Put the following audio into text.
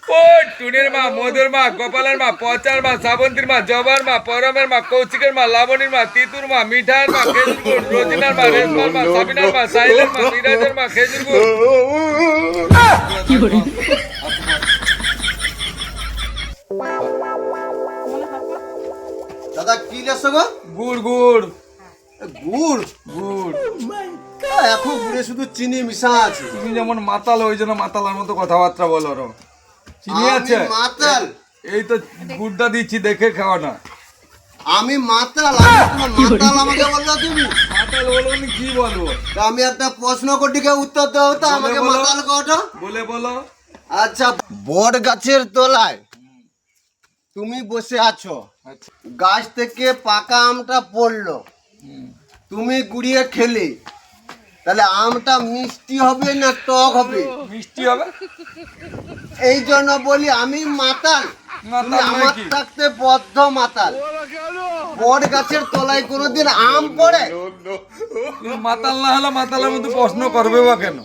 ও টুনের মা, মধুর মা, গোপালের মা, পচার মা, শ্রাবন্তীর মা, জবার মা, পরমের মা, কৌশিকের মা, লাবণীর মা, তিতুর মা, মিঠার মা, খেজুর গুড়, রোজিনার মা, রেশমার মা, সাবিনার মা, সাহিলের মা, মিরাজের মা, খেজুর গুড়। দাদা কি লেছো গো? গুড় গুড় গুড়? গুড়। এখন গুড়ে শুধু চিনি মিশা আছে। তুমি যেমন মাতাল, ওই জন্য মাতালার মতো কথাবার্তা বলো। রো চিনি আমি আছে? মাতাল? এই তো গুড়টা দিচ্ছি, দেখে খাও না। আমি মাতাল? মাতাল আমাকে বললো তুমি? মাতাল বলো আমি কি বলবো? তা আমি একটা প্রশ্ন কোটিকে উত্তর দাও তো, আমাকে বলো। মাতাল কটো। বলে বলো। আচ্ছা, বট গাছের তলায় তুমি বসে আছো, আচ্ছা। গাছ থেকে পাকা আমটা পড়লো, তুমি গুড়িয়ে খেলে, তাহলে আমটা মিষ্টি হবে না টক হবে? মিষ্টি হবে। এই জন্য বলি আমি মাতাল। মাতাল তুমি নয় আমার কি? থাকতে বদ্ধ মাতাল। বট গাছের তলায় কোনোদিন আম পড়ে? তুমি মাতাল না হলে মাতালের মতো প্রশ্ন করবে বা কেন?